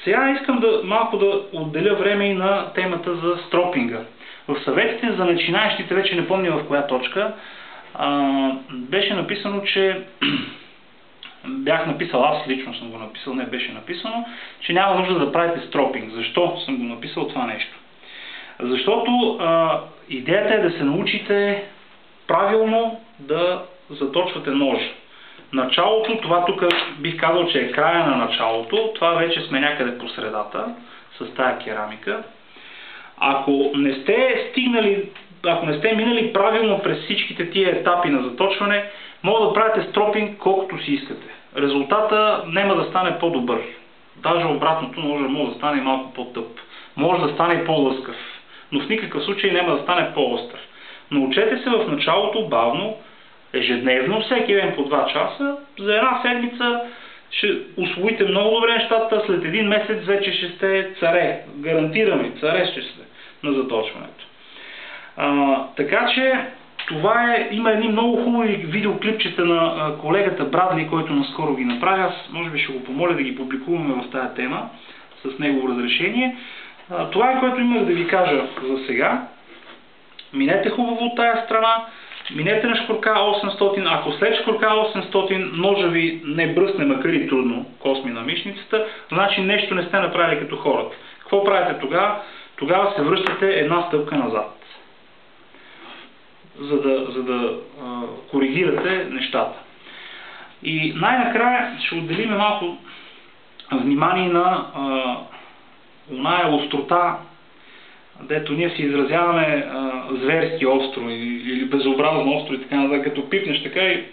Сега искам малко да отделя време и на темата за стропинга. В съветите за начинаещите, вече не помня в коя точка, беше написано, че бях написал, аз лично съм го написал, не беше написано, че няма нужда да правите стропинг. Защо съм го написал това нещо? Защото идеята е да се научите правилно да заточвате ножа. Началото, това тук бих казал, че е края на началото, това вече сме някъде по средата с тая керамика. Ако не сте минали правилно през всичките тия етапи на заточване, може да правите стропинг колкото си искате. Резултата няма да стане по-добър. Даже обратното, може да стане малко по-тъп. Може да стане и по-лъскав. Но в никакъв случай няма да стане по-остър. Научете се в началото бавно, ежедневно, всеки ден по 2 часа, за една седмица ще усвоите много добре нещата, след един месец вече ще сте царе. Гарантираме, царе ще сте на заточването. Така че това има едни много хубави видеоклипчета на колегата Брадли, който наскоро ги направи. Аз може би ще го помоля да ги публикуваме в тази тема с негово разрешение. Това е, което имах да ви кажа за сега. Минете хубаво от тая страна, минете на шкурка 800, ако след шкурка 800 ножа ви не бръсне, макар и трудно, косми на мишницата, значи нещо не сте направили като хората. Какво правите тогава? Тогава се връщате една стъпка назад, за да коригирате нещата. И най-накрая ще отделим малко внимание на оная острота, дето ние си изразяваме зверски остро или безобразно остро и така нататък. Като пипнеш така и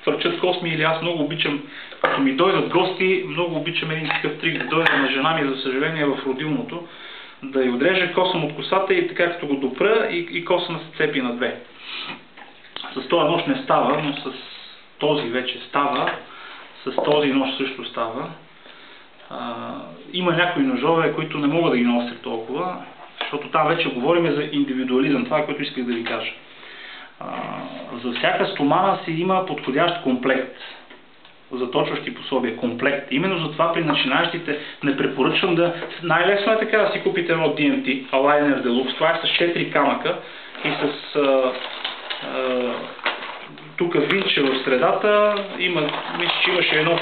фърчат косми, или аз много обичам, като ми дойдат гости, много обичам един такъв трик да дойда на жена ми, за съжаление в родилното, да й отрежа косъм от косата и така като го допра и косъм се цепи на две. С този нож не става, но с този вече става, с този нож също става. Има някои ножове, които не могат да ги носят толкова, защото там вече говорим за индивидуализъм, това е което исках да ви кажа. За всяка стомана си има подходящ комплект, заточващи пособия, комплект. Именно затова при начинаещите не препоръчвам да... Най-лесно е така да си купите едно DMT, Aligner Deluxe, това е с 4 камъка и с тук винче в средата, мисля, че имаше едно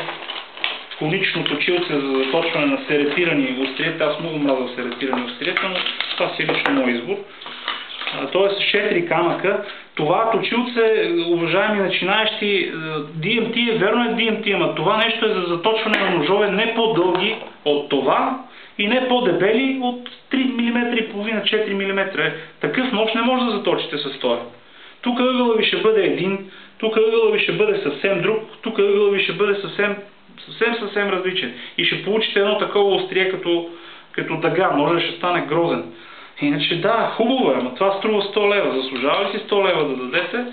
конично точилце за заточване на серепирани остриета. Аз много мразя серепирани остриета, но това си е лично мой избор. Тоест 4 камъка. Това точилце, уважаеми начинаещи, DMT верно е DMT, ама това нещо е за заточване на ножове не по-дълги от това и не по-дебели от 3 мм и половина, 4 мм. Такъв нож не може да заточите с това. Тук ъгъла ви ще бъде един, тук ъгъла ви ще бъде съвсем друг, тук ъгъла ви ще бъде съвсем различен. И ще получите едно такова острие като дъга, може да ще стане грозен. Иначе да, хубаво е, но това струва 100 лева. Заслужава ли си 100 лева да дадете?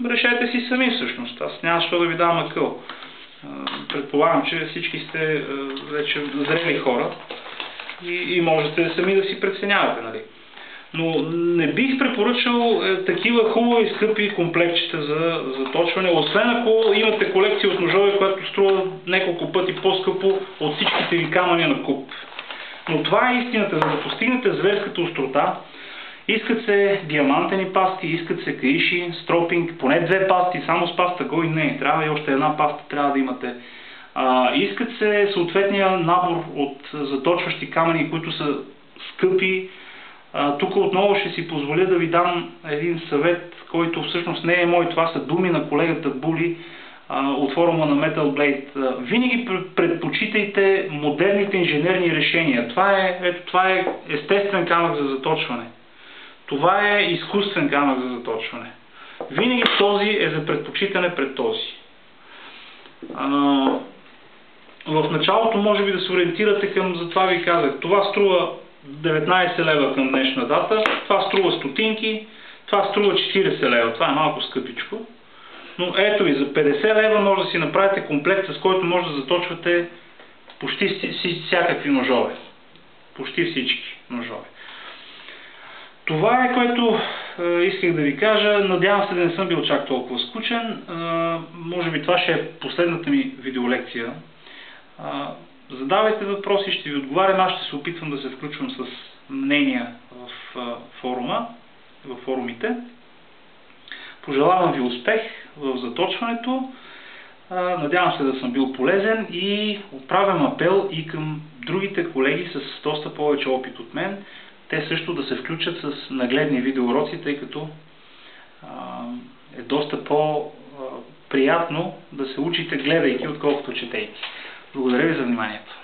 Решете си сами всъщност. Аз няма защо да ви давам акъл. Предполагам, че всички сте вече зрели хора и можете сами да си преценявате, нали? Но не бих препоръчал такива хубави скъпи комплектчета за заточване, освен ако имате колекция от ножове, която струва няколко пъти по-скъпо от всичките ви камъни на куп. Но това е истината. За да постигнете зверската острота, искат се диамантени пасти, искат се каиши, стропинг, поне 2 пасти, само с паста гой не, трябва и още една паста, трябва да имате. Искат се съответния набор от заточващи камъни, които са скъпи. Тук отново ще си позволя да ви дам един съвет, който всъщност не е мой, това са думи на колегата Були от форума на Metal Blade. Винаги предпочитайте модерните инженерни решения. Това е естествен камък за заточване. Това е изкуствен камък за заточване. Винаги този е за предпочитане пред този. В началото може би да се ориентирате към, затова ви казах, това струва 19 лева към днешна дата, това струва стотинки, това струва 40 лева, това е малко скъпичко. Но ето ви, за 50 лева може да си направите комплект, с който може да заточвате почти всякакви ножове. Почти всички ножове. Това е, което исках да ви кажа. Надявам се да не съм бил чак толкова скучен. Може би това ще е последната ми видеолекция. задавайте въпроси, ще ви отговарям. Аз ще се опитвам да се включвам с мнения в форумите. Пожелавам ви успех в заточването. Надявам се да съм бил полезен и отправям апел и към другите колеги с доста повече опит от мен. Те също да се включат с нагледни видеоуроци, тъй като е доста по-приятно да се учите гледайки, отколкото четейки. Благодаря ви за вниманието.